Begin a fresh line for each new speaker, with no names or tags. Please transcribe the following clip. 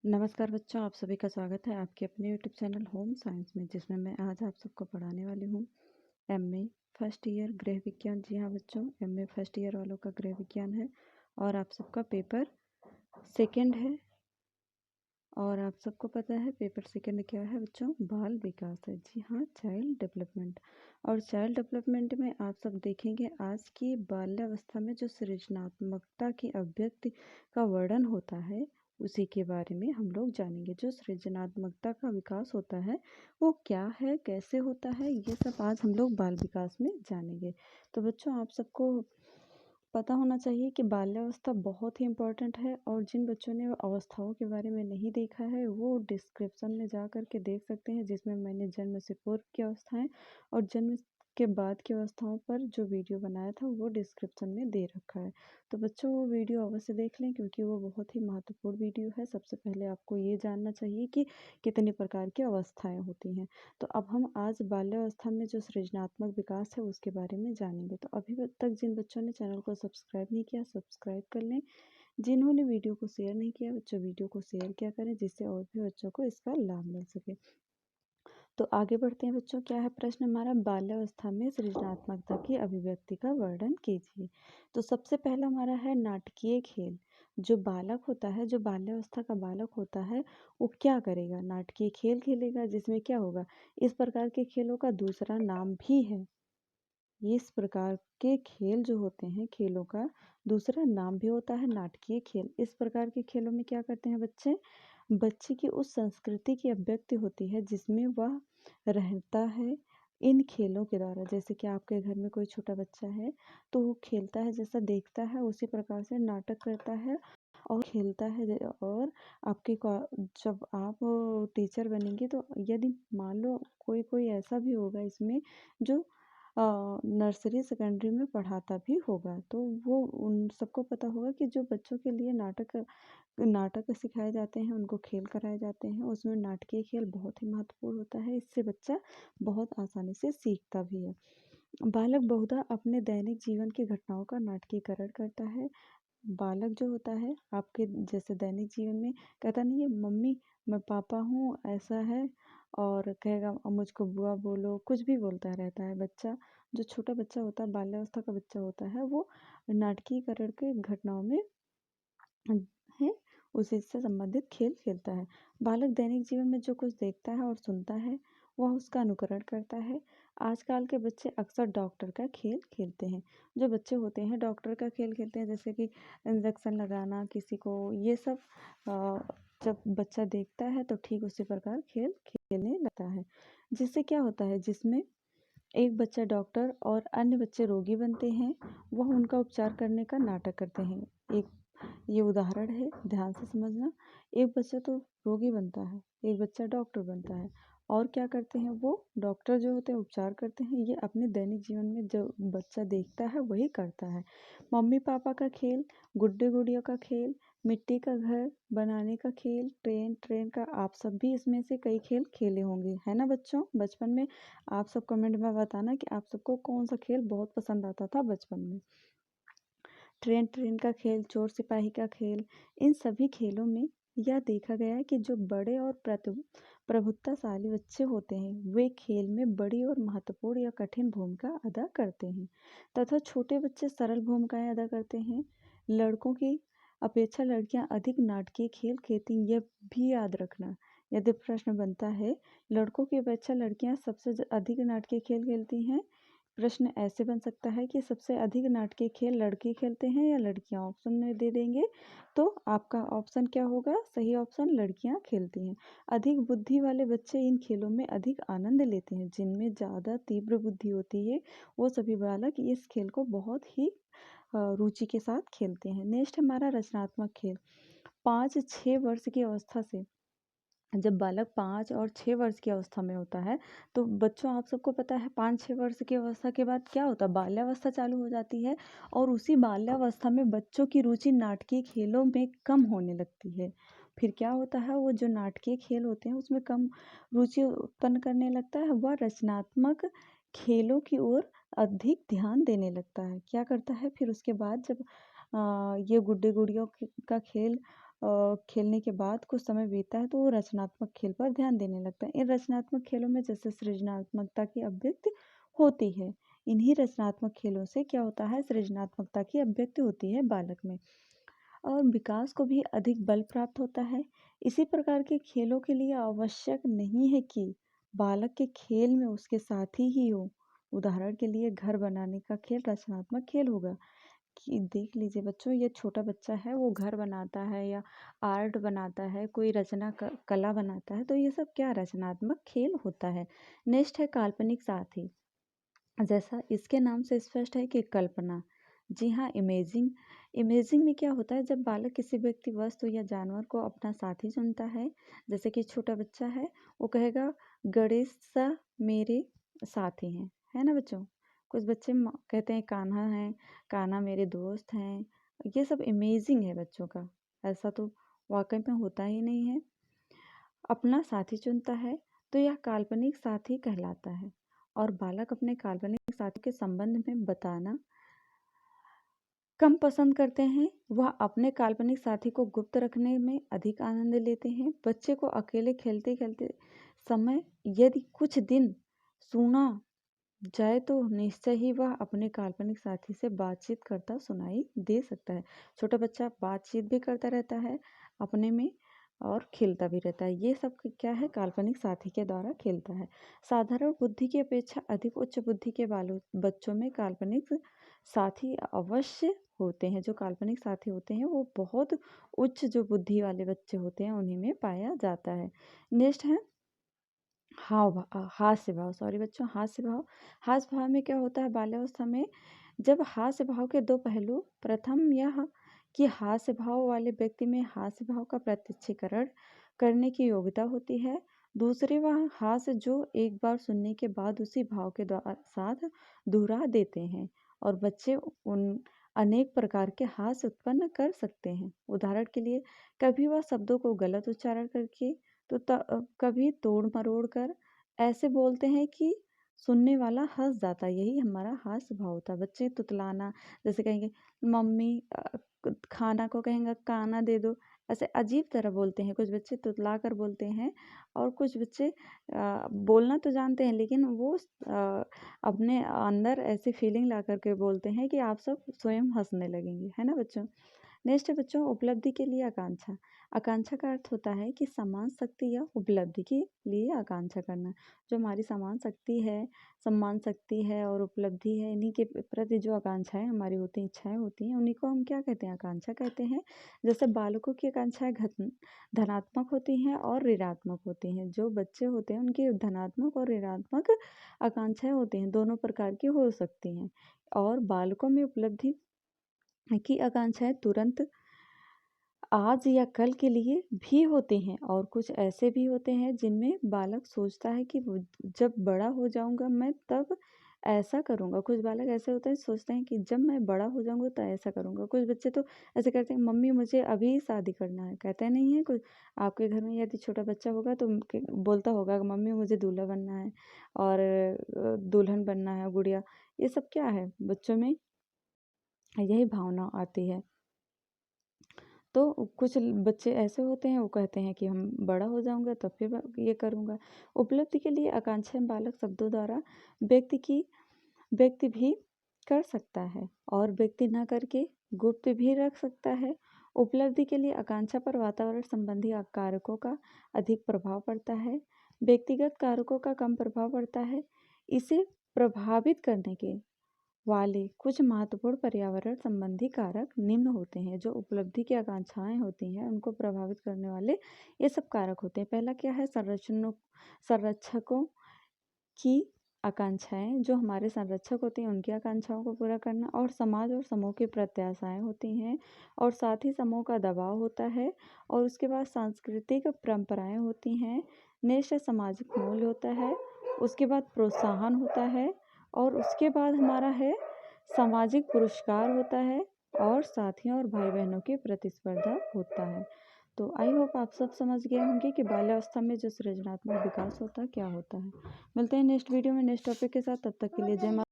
नमस्कार बच्चों, आप सभी का स्वागत है आपके अपने यूट्यूब चैनल होम साइंस में, जिसमें मैं आज आप सबको पढ़ाने वाली हूँ एमए फर्स्ट ईयर गृह विज्ञान। जी हाँ बच्चों, एमए फर्स्ट ईयर वालों का गृह विज्ञान है और आप सबका पेपर सेकंड है। और आप सबको पता है पेपर सेकंड क्या है बच्चों? बाल विकास है। जी हाँ, चाइल्ड डेवलपमेंट। और चाइल्ड डेवलपमेंट में आप सब देखेंगे आज की बाल्यावस्था में जो सृजनात्मकता की अभिव्यक्ति का वर्णन होता है, उसी के बारे में हम लोग जानेंगे। जो सृजनात्मकता का विकास होता है वो क्या है, कैसे होता है, ये सब आज हम लोग बाल विकास में जानेंगे। तो बच्चों, आप सबको पता होना चाहिए कि बाल्यावस्था बहुत ही इम्पोर्टेंट है, और जिन बच्चों ने अवस्थाओं के बारे में नहीं देखा है वो डिस्क्रिप्शन में जा कर के देख सकते हैं, जिसमें मैंने जन्म से पूर्व की अवस्थाएं और जन्म के बाद की अवस्थाओं पर जो वीडियो बनाया था वो डिस्क्रिप्शन में दे रखा है। तो बच्चों, वो वीडियो अवश्य देख लें, क्योंकि वो बहुत ही महत्वपूर्ण वीडियो है। सबसे पहले आपको ये जानना चाहिए कि कितने प्रकार की अवस्थाएं होती हैं। तो अब हम आज बाल्यावस्था में जो सृजनात्मक विकास है उसके बारे में जानेंगे। तो अभी तक जिन बच्चों ने चैनल को सब्सक्राइब नहीं किया, सब्सक्राइब कर लें। जिन्होंने वीडियो को शेयर नहीं किया, बच्चों वीडियो को शेयर किया करें, जिससे और भी बच्चों को इसका लाभ मिल सके। तो आगे बढ़ते हैं बच्चों। क्या है प्रश्न हमारा? बाल्यावस्था में सृजनात्मकता की अभिव्यक्ति का वर्णन कीजिए। तो सबसे पहला हमारा है नाटकीय खेल। जो बालक होता है, जो बाल्यावस्था का बालक होता है, वो क्या करेगा? नाटकीय खेल खेलेगा, जिसमें क्या होगा? इस प्रकार के खेलों का दूसरा नाम भी है। इस प्रकार के खेल जो होते हैं, खेलों का दूसरा नाम भी होता है नाटकीय खेल। इस प्रकार के खेलों में क्या करते हैं बच्चे? बच्चे की उस संस्कृति की अभिव्यक्ति होती है जिसमें वह रहता है इन खेलों के द्वारा। जैसे कि आपके घर में कोई छोटा बच्चा है तो वो खेलता है, जैसा देखता है उसी प्रकार से नाटक करता है और खेलता है। और जब आप टीचर बनेंगे तो यदि मान लो कोई कोई ऐसा भी होगा इसमें जो नर्सरी सेकेंडरी में पढ़ाता भी होगा, तो वो उन सबको पता होगा कि जो बच्चों के लिए नाटक नाटक सिखाए जाते हैं, उनको खेल कराए जाते हैं, उसमें नाटकीय खेल बहुत ही महत्वपूर्ण होता है। इससे बच्चा बहुत आसानी से सीखता भी है। बालक बहुधा अपने दैनिक जीवन की घटनाओं का नाटकीकरण करता है। बालक जो होता है आपके जैसे दैनिक जीवन में कहता नहीं है मम्मी मैं पापा हूँ, ऐसा है, और कहेगा मुझको बुआ बोलो, कुछ भी बोलता रहता है बच्चा। जो छोटा बच्चा होता है, बाल्यावस्था का बच्चा होता है, वो नाटकीकरण के घटनाओं में है उसी से संबंधित खेल खेलता है। बालक दैनिक जीवन में जो कुछ देखता है और सुनता है वह उसका अनुकरण करता है। आजकल के बच्चे अक्सर डॉक्टर का खेल खेलते हैं। जो बच्चे होते हैं डॉक्टर का खेल खेलते हैं, जैसे कि इंजेक्शन लगाना किसी को, ये सब अ, जब बच्चा देखता है तो ठीक उसी प्रकार खेल खेलने लगता है। जिससे क्या होता है, जिसमें एक बच्चा डॉक्टर और अन्य बच्चे रोगी बनते हैं, वह उनका उपचार करने का नाटक करते हैं। एक ये उदाहरण है, ध्यान से समझना। एक बच्चा तो रोगी बनता है, एक बच्चा डॉक्टर बनता है, और क्या करते हैं वो डॉक्टर जो होते हैं उपचार करते हैं। ये अपने दैनिक जीवन में जो बच्चा देखता है वही करता है। मम्मी पापा का खेल, गुड्डे गुड़िया का खेल, मिट्टी का घर बनाने का खेल, ट्रेन ट्रेन का, आप सब भी इसमें से कई खेल खेले होंगे, है ना बच्चों बचपन में? आप सब कमेंट में बताना कि आप सबको कौन सा खेल बहुत पसंद आता था बचपन में। ट्रेन ट्रेन का खेल, चोर सिपाही का खेल, इन सभी खेलों में यह देखा गया है कि जो बड़े और प्रभुत्वशाली बच्चे होते हैं वे खेल में बड़ी और महत्वपूर्ण या कठिन भूमिका अदा करते हैं, तथा छोटे बच्चे सरल भूमिकाएं अदा करते हैं। लड़कों की अपेक्षा लड़कियां अधिक नाटकीय खेल खेलती हैं, यह भी याद रखना। यदि प्रश्न बनता है लड़कों की अपेक्षा लड़कियां सबसे अधिक नाटकीय खेल खेलती हैं, प्रश्न ऐसे बन सकता है कि सबसे अधिक नाटकीय खेल लड़के खेलते हैं या लड़कियां? ऑप्शन में दे देंगे तो आपका ऑप्शन क्या होगा? सही ऑप्शन लड़कियां खेलती हैं। अधिक बुद्धि वाले बच्चे इन खेलों में अधिक आनंद लेते हैं। जिनमें ज़्यादा तीव्र बुद्धि होती है वो सभी बालक इस खेल को बहुत ही रुचि के साथ खेलते हैं। नेक्स्ट हमारा रचनात्मक खेल। 5-6 वर्ष की अवस्था से, जब बालक 5 और 6 वर्ष की अवस्था में होता है, तो बच्चों आप सबको पता है 5-6 वर्ष की अवस्था के बाद क्या होता है? बाल्यावस्था चालू हो जाती है, और उसी बाल्यावस्था में बच्चों की रुचि नाटकीय खेलों में कम होने लगती है। फिर क्या होता है, वो जो नाटकीय खेल होते हैं उसमें कम रुचि उत्पन्न करने लगता है, वह रचनात्मक खेलों की ओर अधिक ध्यान देने लगता है। क्या करता है फिर उसके बाद, जब ये गुड्डे गुड़ियों का खेल खेलने के बाद कुछ समय बीतता है तो वो रचनात्मक खेल पर ध्यान देने लगता है। इन रचनात्मक खेलों में जैसे सृजनात्मकता की अभिव्यक्ति होती है। इन्हीं रचनात्मक खेलों से क्या होता है, सृजनात्मकता की अभिव्यक्ति होती है बालक में और विकास को भी अधिक बल प्राप्त होता है। इसी प्रकार के खेलों के लिए आवश्यक नहीं है कि बालक के खेल में उसके साथी ही हो। उदाहरण के लिए घर बनाने का खेल रचनात्मक खेल होगा कि देख लीजिए बच्चों, ये छोटा बच्चा है वो घर बनाता है या आर्ट बनाता है, कोई कला बनाता है, तो ये सब क्या रचनात्मक खेल होता है। नेक्स्ट है काल्पनिक साथी। जैसा इसके नाम से स्पष्ट है कि कल्पना। जी हाँ, इमेजिंग। इमेजिंग में क्या होता है, जब बालक किसी व्यक्ति, वस्तु या जानवर को अपना साथी चुनता है। जैसे कि छोटा बच्चा है, वो कहेगा गणेश सा मेरे साथी हैं, है ना बच्चों। कुछ बच्चे कहते हैं कान्हा है, कान्हा मेरे दोस्त हैं। ये सब इमेजिंग है बच्चों का, ऐसा तो वाकई में होता ही नहीं है। अपना साथी चुनता है तो यह काल्पनिक साथी कहलाता है और बालक अपने काल्पनिक साथी के संबंध में बताना कम पसंद करते हैं। वह अपने काल्पनिक साथी को गुप्त रखने में अधिक आनंद लेते हैं। बच्चे को अकेले खेलते खेलते समय यदि कुछ दिन सुना जाए तो निश्चय ही वह अपने काल्पनिक साथी से बातचीत करता सुनाई दे सकता है। छोटा बच्चा बातचीत भी करता रहता है अपने में और खेलता भी रहता है। ये सब क्या है, काल्पनिक साथी के द्वारा खेलता है। साधारण बुद्धि की अपेक्षा अधिक उच्च बुद्धि के बच्चों में काल्पनिक साथी अवश्य होते हैं। जो काल्पनिक साथी होते हैं वो बहुत उच्च जो बुद्धि वाले बच्चे होते हैं उन्हीं में पाया जाता है। नेक्स्ट है हास्य भाव। सॉरी बच्चों, हास्य भाव। हास्य भाव में क्या होता है, बाल्यावस्था में जब हास्य भाव के दो पहलू, प्रथम यह कि हास्य भाव वाले व्यक्ति में हास्य भाव का प्रत्यक्षीकरण करने की योग्यता होती है। दूसरे वह हास्य जो एक बार सुनने के बाद उसी भाव के साथ दोहरा देते हैं और बच्चे उन अनेक प्रकार के हास्य उत्पन्न कर सकते हैं। उदाहरण के लिए कभी वह शब्दों को गलत उच्चारण करके तो कभी तोड़ मरोड़ कर ऐसे बोलते हैं कि सुनने वाला हंस जाता है। यही हमारा हास्य भाव होता है। बच्चे तुतलाना, जैसे कहेंगे मम्मी खाना को कहेंगे काना दे दो, ऐसे अजीब तरह बोलते हैं। कुछ बच्चे तुतला कर बोलते हैं और कुछ बच्चे बोलना तो जानते हैं लेकिन वो अपने अंदर ऐसी फीलिंग ला करके बोलते हैं कि आप सब स्वयं हंसने लगेंगे, है ना बच्चों। नेक्स्ट है बच्चों उपलब्धि के लिए आकांक्षा। आकांक्षा का अर्थ होता है कि समान शक्ति या उपलब्धि के लिए आकांक्षा करना। जो हमारी समान शक्ति है, सम्मान शक्ति है और उपलब्धि है, इन्हीं के प्रति जो आकांक्षाएं हमारी होती हैं, इच्छाएं होती हैं, उन्हीं को हम क्या कहते हैं, आकांक्षा कहते हैं। जैसे बालकों की आकांक्षाएं धनात्मक होती हैं और ऋणात्मक होती हैं। जो बच्चे होते हैं उनकी धनात्मक और ऋणात्मक आकांक्षाएं होती हैं, दोनों प्रकार की हो सकती हैं। और बालकों में उपलब्धि की आकांक्षाएं तुरंत आज या कल के लिए भी होते हैं और कुछ ऐसे भी होते हैं जिनमें बालक सोचता है कि जब बड़ा हो जाऊंगा मैं तब ऐसा करूंगा। कुछ बालक ऐसे होते हैं, सोचते हैं कि जब मैं बड़ा हो जाऊंगा तो ऐसा करूंगा। कुछ बच्चे तो ऐसे करते हैं, मम्मी मुझे अभी शादी करना है, कहते नहीं है। कुछ आपके घर में यदि छोटा बच्चा होगा तो बोलता होगा मम्मी मुझे दूल्हा बनना है और दुल्हन बनना है, गुड़िया। ये सब क्या है, बच्चों में यही भावना आती है। तो कुछ बच्चे ऐसे होते हैं, वो कहते हैं कि हम बड़ा हो जाऊंगा तो फिर ये करूंगा। उपलब्धि के लिए आकांक्षाएं बालक शब्दों द्वारा व्यक्ति भी कर सकता है और व्यक्ति न करके गुप्त भी रख सकता है। उपलब्धि के लिए आकांक्षा पर वातावरण संबंधी कारकों का अधिक प्रभाव पड़ता है, व्यक्तिगत कारकों का कम प्रभाव पड़ता है। इसे प्रभावित करने के वाले कुछ महत्वपूर्ण पर्यावरण संबंधी कारक निम्न होते हैं। जो उपलब्धि की आकांक्षाएं होती हैं उनको प्रभावित करने वाले ये सब कारक होते हैं। पहला क्या है, संरक्षकों की आकांक्षाएं। जो हमारे संरक्षक होते हैं उनकी आकांक्षाओं को पूरा करना, और समाज और समूह की प्रत्याशाएं होती हैं और साथ ही समूह का दबाव होता है। और उसके बाद सांस्कृतिक परंपराएं होती हैं। नेक्स्ट सामाजिक मूल्य होता है, उसके बाद प्रोत्साहन होता है और उसके बाद हमारा है सामाजिक पुरस्कार होता है और साथियों और भाई बहनों की प्रतिस्पर्धा होता है। तो आई होप आप सब समझ गए होंगे कि बाल्यावस्था में जो सृजनात्मक विकास होता है क्या होता है। मिलते हैं नेक्स्ट वीडियो में नेक्स्ट टॉपिक के साथ, तब तक के लिए जय माता।